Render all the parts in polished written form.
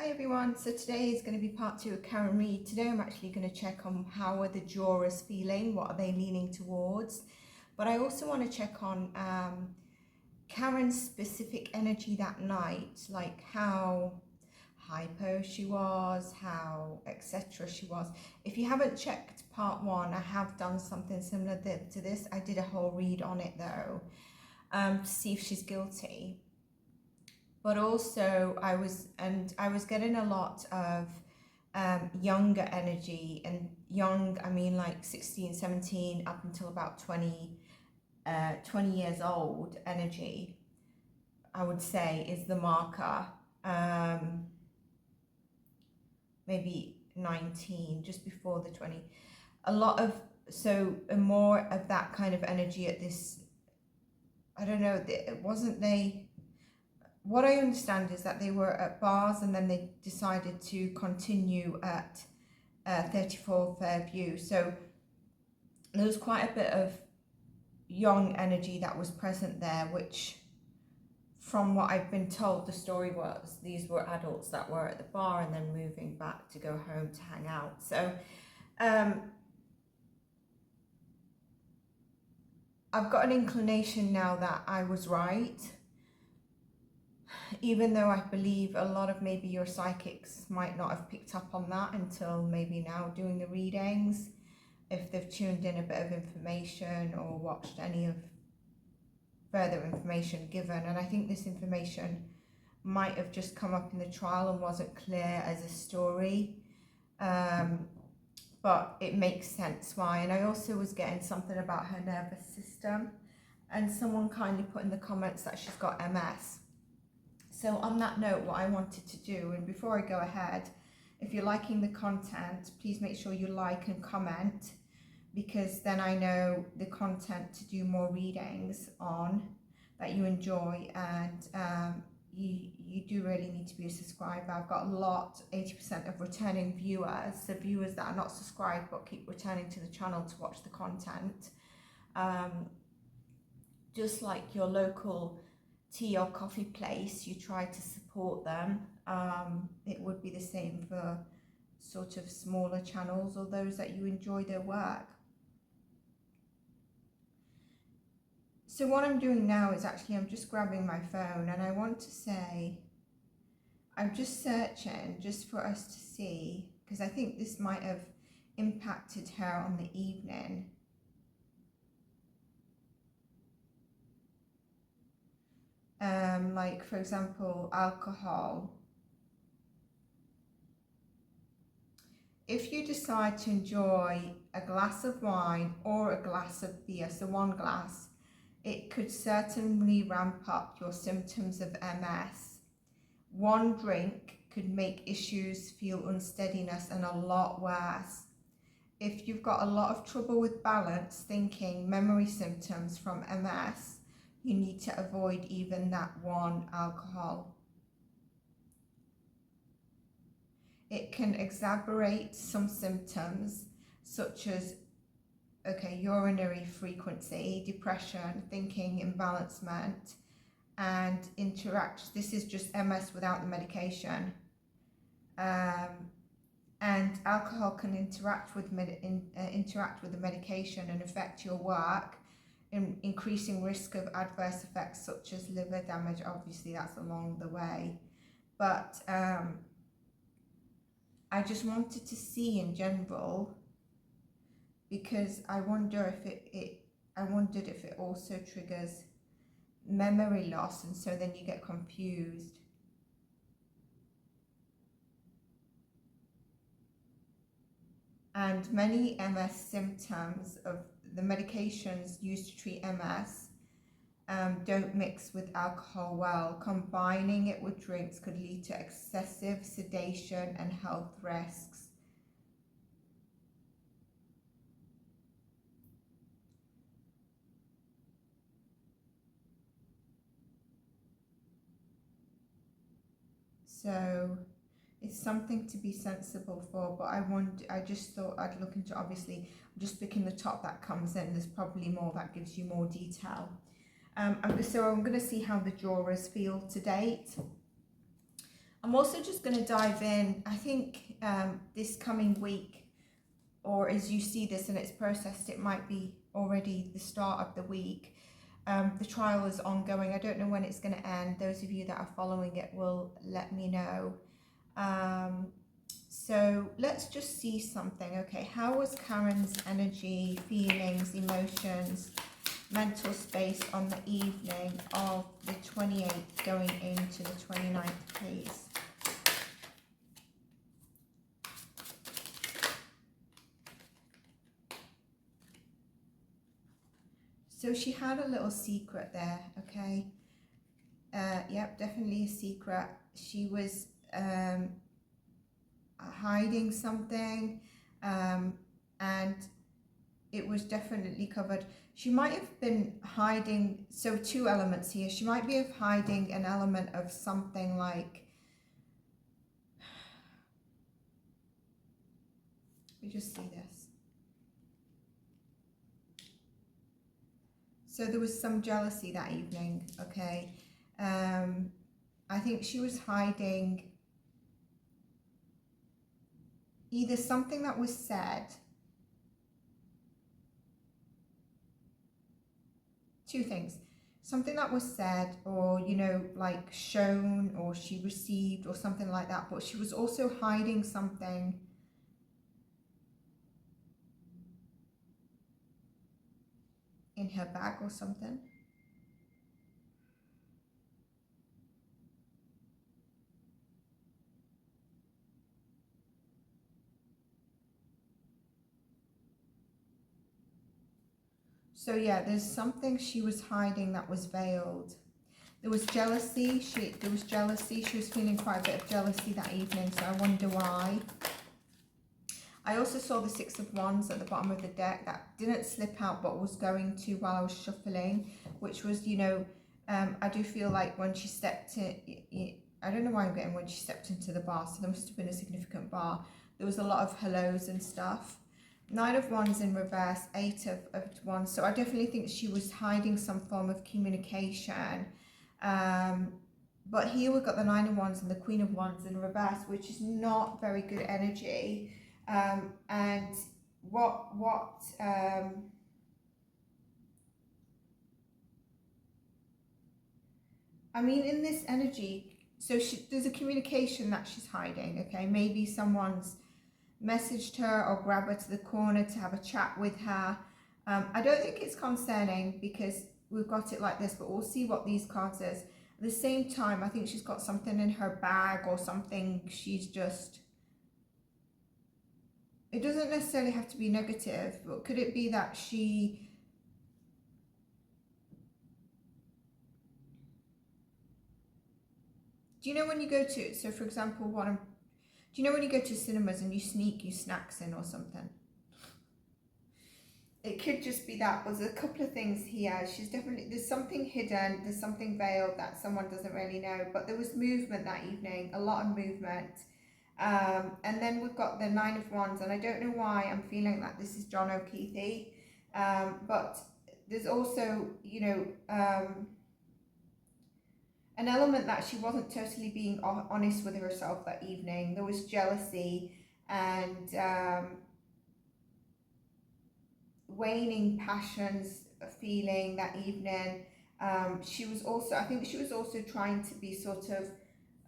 Hi everyone, so today is going to be part 2 of Karen Read. Today I'm actually going to check on how are the jurors feeling, what are they leaning towards. But I also want to check on Karen's specific energy that night, like how hypo she was, how etc. she was. If you haven't checked part 1, I have done something similar to this. I did a whole read on it though, to see if she's guilty. But also I was getting a lot of younger energy, and young, I mean like 16, 17 up until about 20 years old energy, I would say is the marker. Maybe 19, just before the 20. A lot of, so more of that kind of energy at this, I don't know, it wasn't they, what I understand is that they were at bars and then they decided to continue at 34 Fairview. So there was quite a bit of young energy that was present there, which from what I've been told, the story was these were adults that were at the bar and then moving back to go home to hang out. So I've got an inclination now that I was right, even though I believe a lot of maybe your psychics might not have picked up on that until maybe now doing the readings, if they've tuned in a bit of information or watched any of further information given. And I think this information might have just come up in the trial and wasn't clear as a story, but it makes sense why. And I also was getting something about her nervous system, and someone kindly put in the comments that she's got MS. So on that note, what I wanted to do, and before I go ahead, if you're liking the content, please make sure you like and comment, because then I know the content to do more readings on that you enjoy. And you do really need to be a subscriber. I've got a lot, 80% of returning viewers, so viewers that are not subscribed but keep returning to the channel to watch the content. Just like your local tea or coffee place, you try to support them. It would be the same for sort of smaller channels or those that you enjoy their work. So what I'm doing now is actually I'm just grabbing my phone, and I want to say I'm just searching just for us to see, because I think this might have impacted her on the evening. Like for example, alcohol. If you decide to enjoy a glass of wine or a glass of beer, so one glass, it could certainly ramp up your symptoms of MS. One drink could make issues feel unsteadiness and a lot worse. If you've got a lot of trouble with balance, thinking, memory symptoms from MS, you need to avoid even that one alcohol. It can exacerbate some symptoms such as urinary frequency, depression, thinking imbalancement, and this is just MS without the medication. And alcohol can interact with the medication and affect your work, increasing risk of adverse effects such as liver damage. Obviously that's along the way, but I just wanted to see in general, because I wonder if I wondered if it also triggers memory loss, and so then you get confused. And many MS symptoms of the medications used to treat MS don't mix with alcohol well. Combining it with drinks could lead to excessive sedation and health risks. So it's something to be sensible for, but I just thought I'd look into, obviously I'm just picking the top that comes in, there's probably more that gives you more detail. So I'm going to see how the jurors feel to date. I'm also just going to dive in. I think this coming week, or as you see this and it's processed, it might be already the start of the week. The trial is ongoing. I don't know when it's going to end. Those of you that are following it will let me know. So let's just see something. Okay, how was Karen's energy, feelings, emotions, mental space on the evening of the 28th going into the 29th, please? So she had a little secret there, okay? Yep, definitely a secret. She was hiding something, and it was definitely covered. She might have been hiding, so two elements here. She might be hiding an element of something like, let me just see this. So there was some jealousy that evening, okay? I think she was hiding either something that was said, two things, something that was said, or, you know, like shown, or she received, or something like that, but she was also hiding something in her bag or something. So yeah, there's something she was hiding that was veiled. There was jealousy. She was feeling quite a bit of jealousy that evening, so I wonder why. I also saw the Six of Wands at the bottom of the deck. That didn't slip out, but was going to while I was shuffling, which was, you know, I do feel like when she stepped in, I don't know why I'm getting when she stepped into the bar, so there must have been a significant bar. There was a lot of hellos and stuff. Nine of Wands in reverse, Eight of Wands. So I definitely think she was hiding some form of communication. But here we've got the Nine of Wands and the Queen of Wands in reverse, which is not very good energy. And I mean, in this energy, so there's a communication that she's hiding, okay? Maybe someone's messaged her or grabbed her to the corner to have a chat with her. I don't think it's concerning because we've got it like this, but we'll see what these cards is. At the same time, I think she's got something in her bag or something. She's just, it doesn't necessarily have to be negative, but could it be that she, do you know when you go to, so for example, do you know when you go to cinemas and you sneak your snacks in or something? It could just be that. There's a couple of things here. She's definitely, there's something hidden, there's something veiled that someone doesn't really know, but there was movement that evening, a lot of movement. And then we've got the Nine of Wands, and I don't know why I'm feeling that this is Johnokeefe, but there's also, you know, an element that she wasn't totally being honest with herself that evening. There was jealousy and waning passions feeling that evening. She was also, I think she was also trying to be sort of,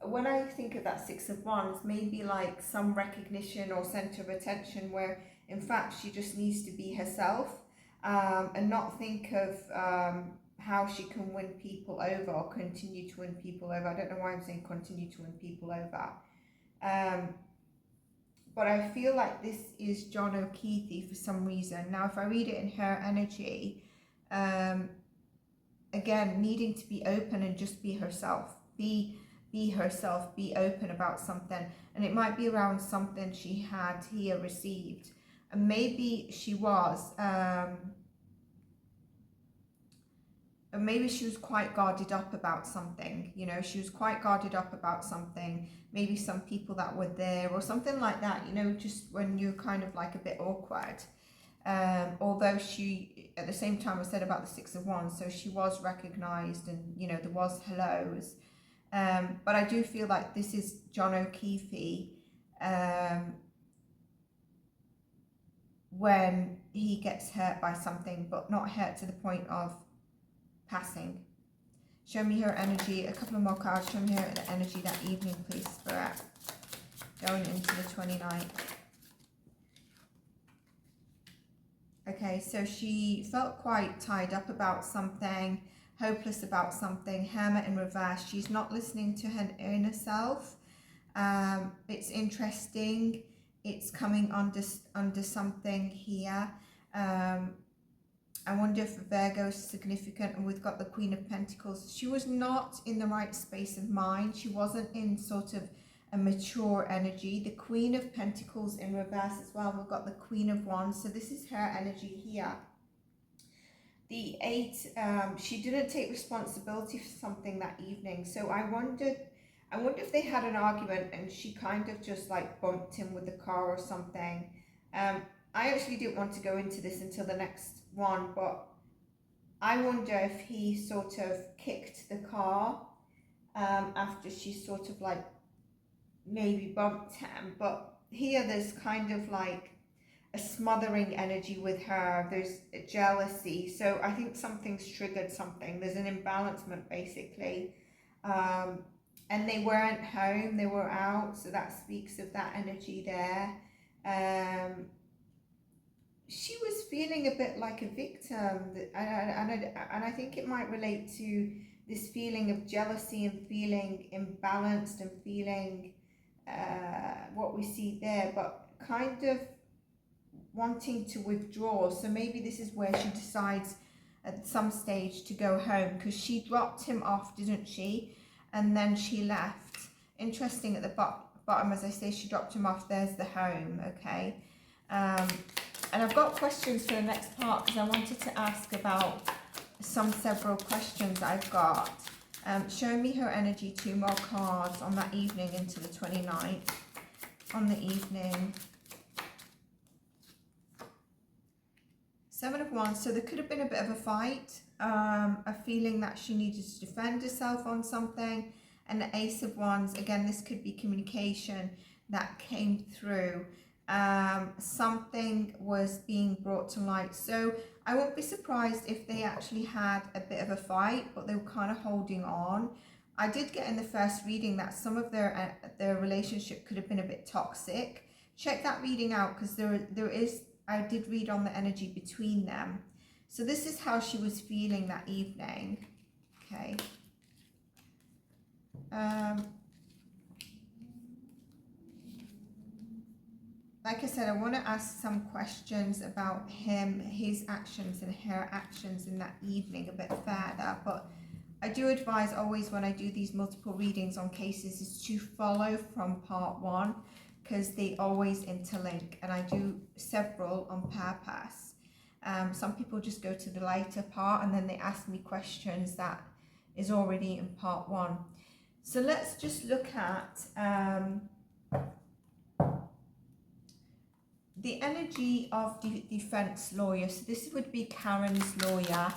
when I think of that Six of Wands, maybe like some recognition or center of attention where in fact she just needs to be herself, and not think of how she can win people over or continue to win people over. I don't know why I'm saying continue to win people over. But I feel like this is Johnokeefe for some reason. Now, if I read it in her energy, again, needing to be open and just be herself. Be herself, be open about something. And it might be around something she had here received. And maybe she was, and maybe she was quite guarded up about something, you know, she was quite guarded up about something, maybe some people that were there or something like that, you know, just when you're kind of like a bit awkward. Although she, at the same time, I said about the Six of Wands, so she was recognized and, you know, there was hellos. But I do feel like this is Johnokeefe when he gets hurt by something, but not hurt to the point of passing. Show me her energy. A couple of more cards. Show me her energy that evening, please, Spirit. Going into the 29th. Okay, so she felt quite tied up about something, hopeless about something. Hermit in reverse. She's not listening to her inner self. It's interesting. It's coming under something here. I wonder if Virgo is significant, and we've got the Queen of Pentacles. She was not in the right space of mind. She wasn't in sort of a mature energy. The Queen of Pentacles in reverse as well. We've got the Queen of Wands. So this is her energy here. The 8, she didn't take responsibility for something that evening. So I wonder if they had an argument and she kind of just like bumped him with the car or something. I actually didn't want to go into this until the next one, but I wonder if he sort of kicked the car after she sort of like maybe bumped him. But here there's kind of like a smothering energy with her. There's a jealousy. So I think something's triggered something. There's an imbalancement basically. And they weren't home, they were out. So that speaks of that energy there. She was feeling a bit like a victim, and I think it might relate to this feeling of jealousy and feeling imbalanced and feeling what we see there, but kind of wanting to withdraw. So maybe this is where she decides at some stage to go home, because she dropped him off, didn't she? And then she left. Interesting, at the bottom, as I say, she dropped him off. There's the home, okay? And I've got questions for the next part, because I wanted to ask about several questions I've got. Show me her energy, 2 more cards on that evening into the 29th. On the evening. 7 of Wands. So there could have been a bit of a fight, a feeling that she needed to defend herself on something. And the Ace of Wands, again, this could be communication that came through. Something was being brought to light. So I won't be surprised if they actually had a bit of a fight, but they were kind of holding on. I did get in the first reading that some of their relationship could have been a bit toxic. Check that reading out, because I did read on the energy between them. So this is how she was feeling that evening. Okay. Like I said, I want to ask some questions about him, his actions and her actions in that evening a bit further. But I do advise always when I do these multiple readings on cases is to follow from part 1, because they always interlink, and I do several on purpose. Some people just go to the later part and then they ask me questions that is already in part 1. So let's just look at the energy of the defense lawyer. So this would be Karen's lawyer,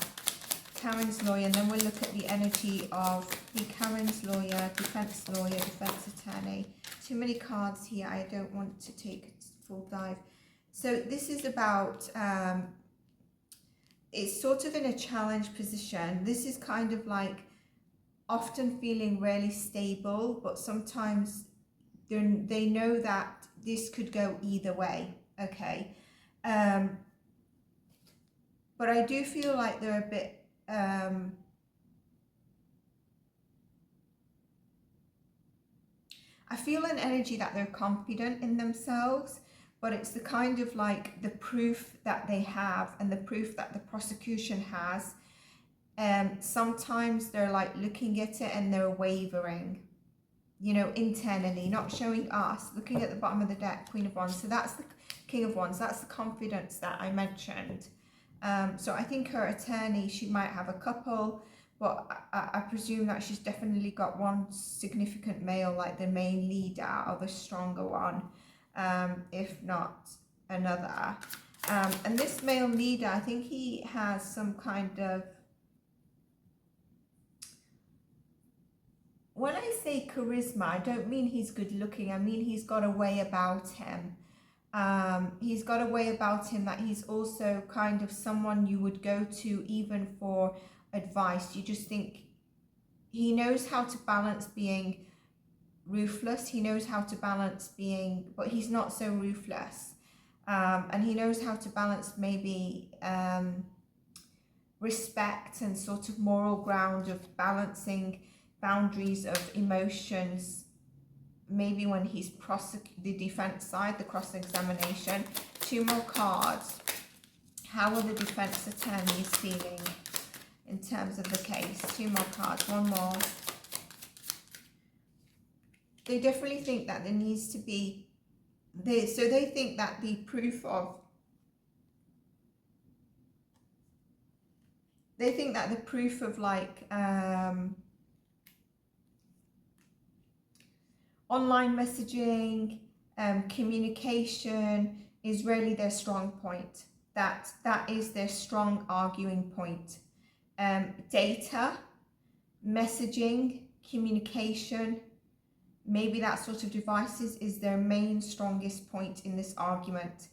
and then we'll look at the energy of the Karen's lawyer, defense attorney. Too many cards here, I don't want to take a full dive. So this is about, it's sort of in a challenge position. This is kind of like often feeling really stable, but sometimes they know that this could go either way, okay? But I do feel like they're a bit, I feel an energy that they're confident in themselves, but it's the kind of like the proof that they have and the proof that the prosecution has. Sometimes they're like looking at it and they're wavering, you know, internally, not showing us. Looking at the bottom of the deck, Queen of Wands. So that's the King of Wands. That's the confidence that I mentioned. So I think her attorney, she might have a couple, but I presume that she's definitely got one significant male, like the main leader or the stronger one, if not another. And this male leader, I think he has some kind of, when I say charisma, I don't mean he's good looking. I mean he's got a way about him. He's got a way about him that he's also kind of someone you would go to even for advice. You just think he knows how to balance being ruthless. He knows how to balance being, but he's not so ruthless. And he knows how to balance maybe respect and sort of moral ground of balancing boundaries of emotions. Maybe when he's the defense side, the cross-examination. 2 more cards. How are the defense attorneys feeling in terms of the case? 2 more cards. 1 more. They definitely think that there needs to be so they think that the proof of like online messaging, communication is really their strong point. That is their strong arguing point. Data, messaging, communication, maybe that sort of devices is their main strongest point in this argument.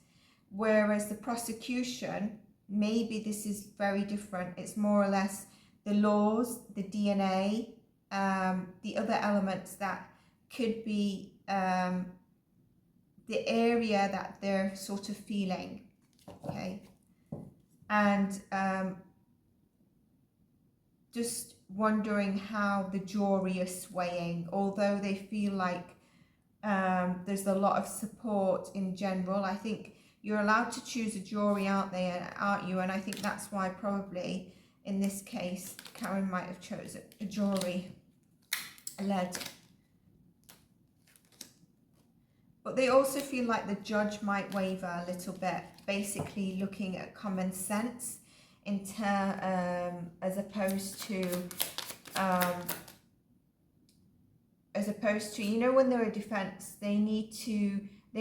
Whereas the prosecution, maybe this is very different. It's more or less the laws, the DNA, the other elements that could be the area that they're sort of feeling, okay? And just wondering how the jury is swaying, although they feel like there's a lot of support in general. I think you're allowed to choose a jury, aren't you? And I think that's why probably in this case Karen might have chosen a jury led. But they also feel like the judge might waver a little bit, basically looking at common sense as opposed to you know, when they're a defense, they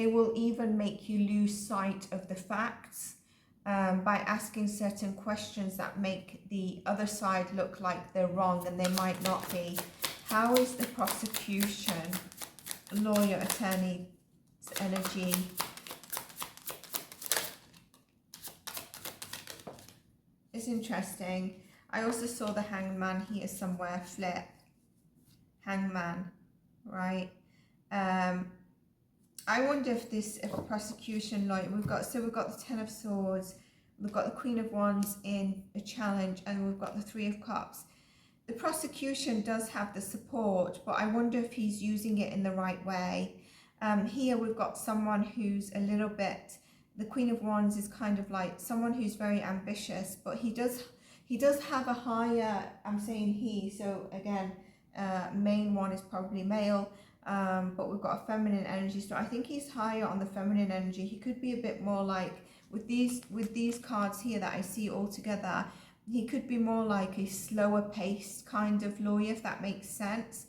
will even make you lose sight of the facts by asking certain questions that make the other side look like they're wrong and they might not be. How is the prosecution, lawyer, attorney energy? It's interesting. I also saw the hangman here somewhere, flip, hangman, right? I wonder if a prosecution lawyer, we've got the 10 of Swords, we've got the Queen of Wands in a challenge, and we've got the 3 of Cups. The prosecution does have the support, but I wonder if he's using it in the right way. Here we've got someone who's a little bit, the Queen of Wands is kind of like someone who's very ambitious, but he does have a higher, I'm saying he, so again, main one is probably male, but we've got a feminine energy, so I think he's higher on the feminine energy. He could be a bit more like, with these cards here that I see all together, he could be more like a slower paced kind of lawyer, if that makes sense.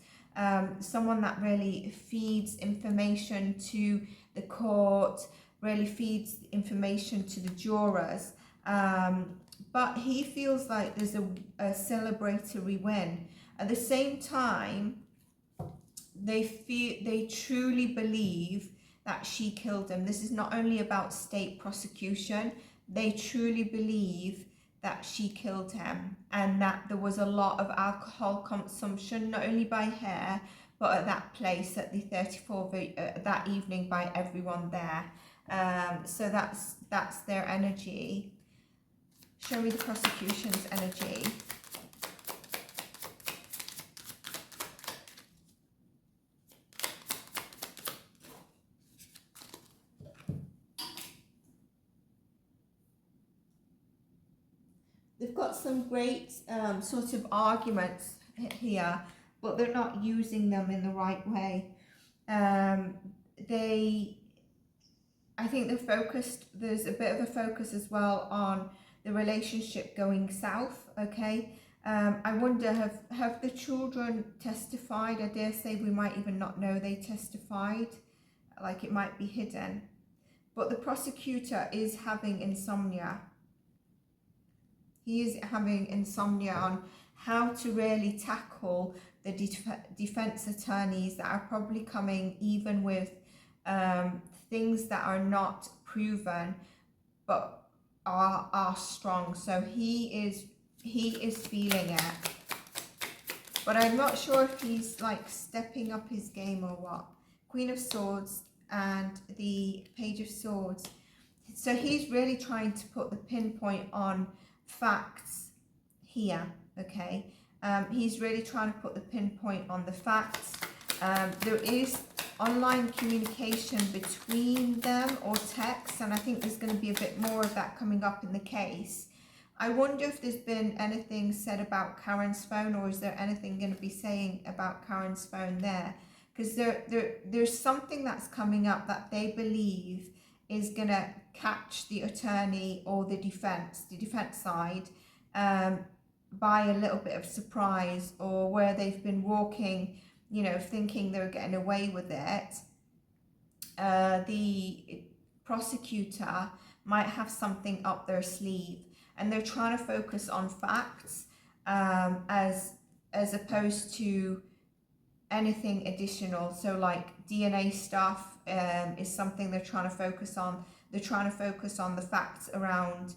Someone that really feeds information to the court, really feeds information to the jurors, but he feels like there's a celebratory win. At the same time, they truly believe that she killed him. This is not only about state prosecution, they truly believe that she killed him, and that there was a lot of alcohol consumption, not only by her, but at that place at the 34 that evening by everyone there. So that's their energy. Show me the prosecution's energy. They've got some great sort of arguments here, but they're not using them in the right way. I think they're focused, there's a bit of a focus as well on the relationship going south, okay? I wonder, have the children testified? I dare say we might even not know they testified, like it might be hidden. But the prosecutor is having insomnia. He is having insomnia on how to really tackle the defense attorneys that are probably coming even with things that are not proven but are strong. So he is feeling it, but I'm not sure if he's like stepping up his game or what. Queen of Swords and the Page of Swords. So he's really trying to put the pinpoint on facts here, okay? He's really trying to put the pinpoint on the facts. There is online communication between them or text, and I think there's going to be a bit more of that coming up in the case. I wonder if there's been anything said about Karen's phone, or is there anything going to be saying about Karen's phone there? Because there's something that's coming up that they believe is going to catch the attorney or the defense side by a little bit of surprise, or where they've been walking, you know, thinking they're getting away with it. The prosecutor might have something up their sleeve, and they're trying to focus on facts as opposed to anything additional. So like DNA stuff is something they're trying to focus on. They're trying to focus on the facts around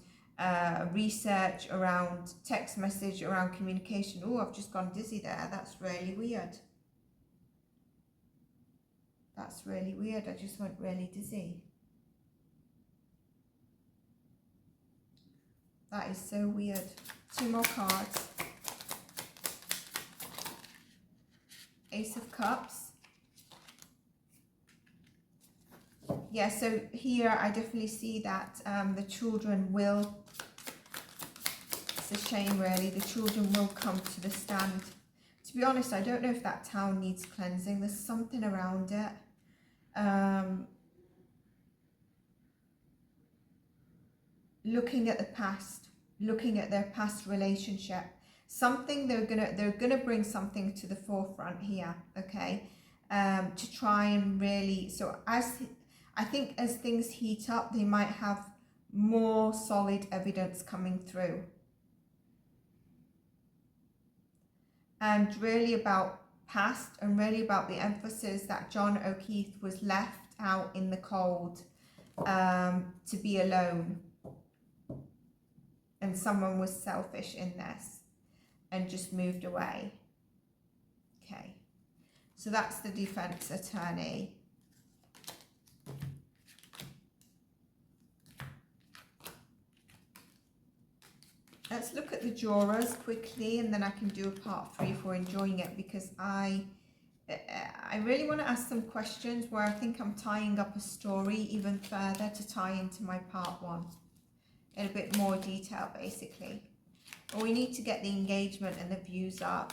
research, around text message, around communication. Oh, I've just gone dizzy there. That's really weird. That's really weird. I just went really dizzy. That is so weird. 2 more cards. Ace of Cups. Yeah, so here I definitely see that the children will, it's a shame really, the children will come to the stand. To be honest, I don't know if that town needs cleansing. There's something around it. Looking at the past, looking at their past relationship, something they're gonna bring something to the forefront here, okay, to try and really, so as I think as things heat up, they might have more solid evidence coming through, and really about past, and really about the emphasis that John O'Keefe was left out in the cold to be alone, and someone was selfish in this and just moved away. Okay, so that's the defense attorney. Let's look at the jurors quickly, and then I can do a part 3 if we're enjoying it, because I really want to ask some questions where I think I'm tying up a story even further to tie into my part 1 in a bit more detail, basically. But we need to get the engagement and the views up.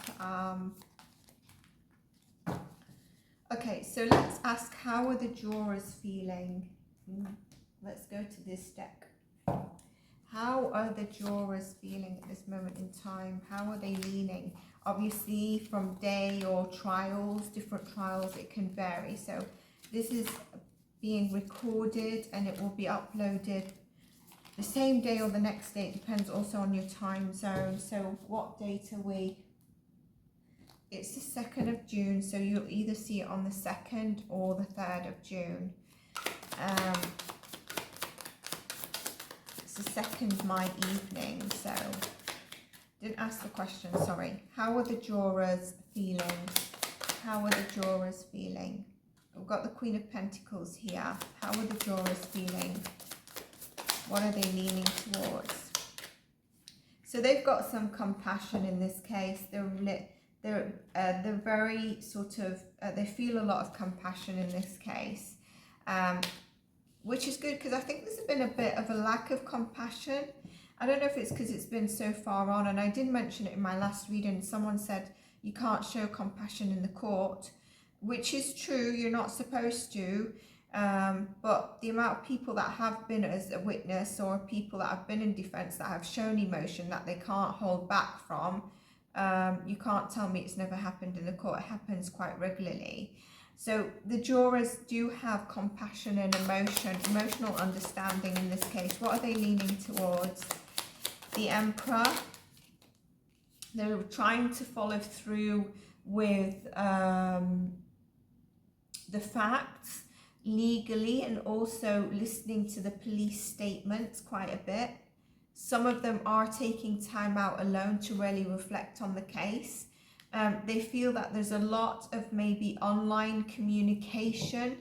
Okay, so let's ask, how are the jurors feeling? Let's go to this deck. How are the jurors feeling at this moment in time? How are they leaning? Obviously, from day or trials, different trials, it can vary. So this is being recorded and it will be uploaded the same day or the next day. It depends also on your time zone. So what date are we? It's the 2nd of June, so you'll either see it on the 2nd or the 3rd of June. It's the 2nd, my evening, so didn't ask the question, sorry. How are the jurors feeling? How are the jurors feeling? We've got the Queen of Pentacles here. How are the jurors feeling? What are they leaning towards? So they've got some compassion in this case. They're very sort of, they feel a lot of compassion in this case, which is good, because I think there's been a bit of a lack of compassion. I don't know if it's because it's been so far on, and I did mention it in my last reading. Someone said you can't show compassion in the court, which is true, you're not supposed to, but the amount of people that have been as a witness, or people that have been in defense that have shown emotion that they can't hold back from, you can't tell me it's never happened in the court. It happens quite regularly. So the jurors do have compassion and emotional understanding in this case. What are they leaning towards? The Emperor, They're trying to follow through with the facts legally, and also listening to the police statements quite a bit. Some of them are taking time out alone to really reflect on the case. They feel that there's a lot of maybe online communication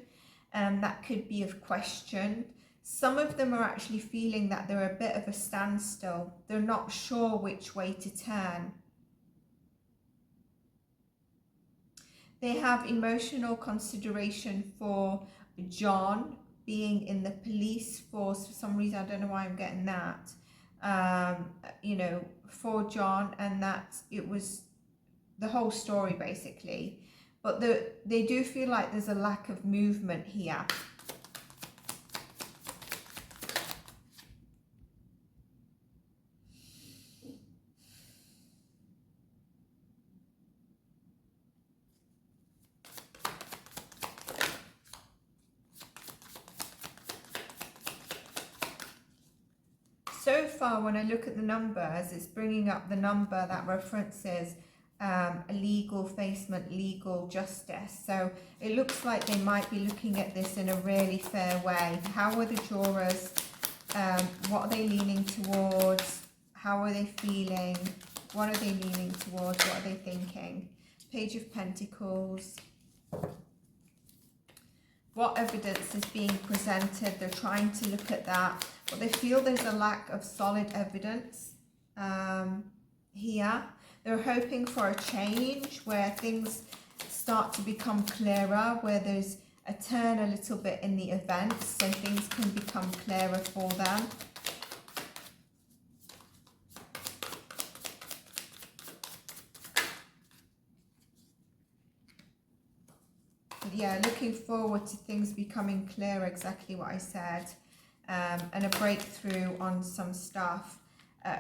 that could be of question. Some of them are actually feeling that they're a bit of a standstill. They're not sure which way to turn. They have emotional consideration for John being in the police force. For some reason, I don't know why I'm getting that. You know, for John, and that it was the whole story basically. But they do feel like there's a lack of movement here. So far, when I look at the numbers, it's bringing up the number that references a legal facement, legal justice. So it looks like they might be looking at this in a really fair way. How are the jurors? What are they leaning towards? How are they feeling? What are they leaning towards? What are they thinking? Page of Pentacles. What evidence is being presented? They're trying to look at that, but they feel there's a lack of solid evidence here. They're hoping for a change where things start to become clearer, where there's a turn a little bit in the events, so things can become clearer for them. Yeah, looking forward to things becoming clear, exactly what I said, and a breakthrough on some stuff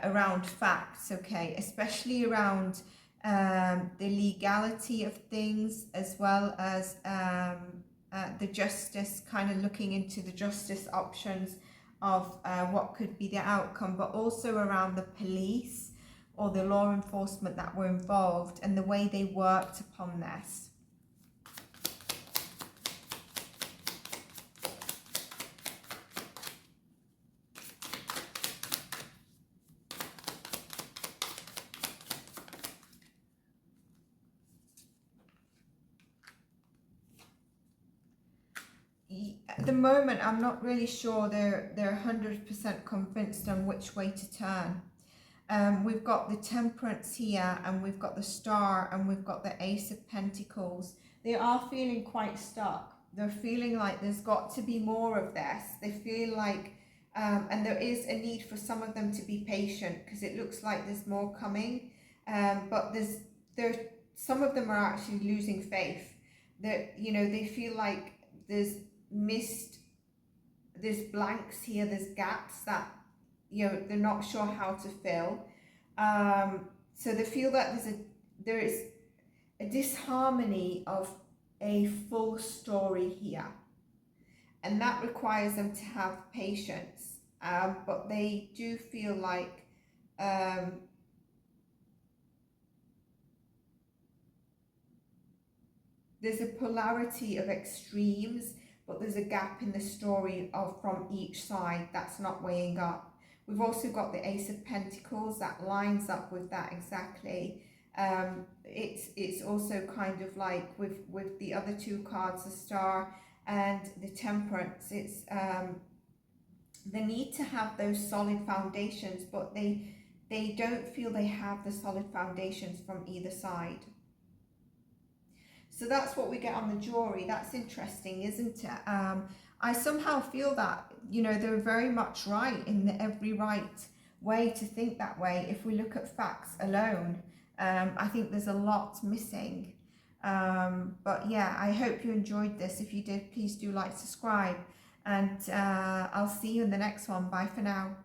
around facts, okay, especially around the legality of things, as well as the justice, kind of looking into the justice options of what could be the outcome, but also around the police or the law enforcement that were involved and the way they worked upon this. At the moment, I'm not really sure they're 100% convinced on which way to turn. We've got the Temperance here, and we've got the Star, and we've got the Ace of Pentacles. They are feeling quite stuck. They're feeling like there's got to be more of this. They feel like, and there is a need for some of them to be patient, because it looks like there's more coming. But some of them are actually losing faith. That, you know, they feel like there's blanks here, there's gaps that, you know, they're not sure how to fill. So they feel that there is a disharmony of a full story here, and that requires them to have patience. But they do feel like there's a polarity of extremes, but there's a gap in the story from each side that's not weighing up. We've also got the Ace of Pentacles that lines up with that exactly. It's also kind of like with the other two cards, the Star and the Temperance. It's the need to have those solid foundations, but they don't feel they have the solid foundations from either side. So that's what we get on the jury. That's interesting, isn't it? I somehow feel that, you know, they're very much right in every right way to think that way. If we look at facts alone, I think there's a lot missing. But yeah, I hope you enjoyed this. If you did, please do like, subscribe, and I'll see you in the next one. Bye for now.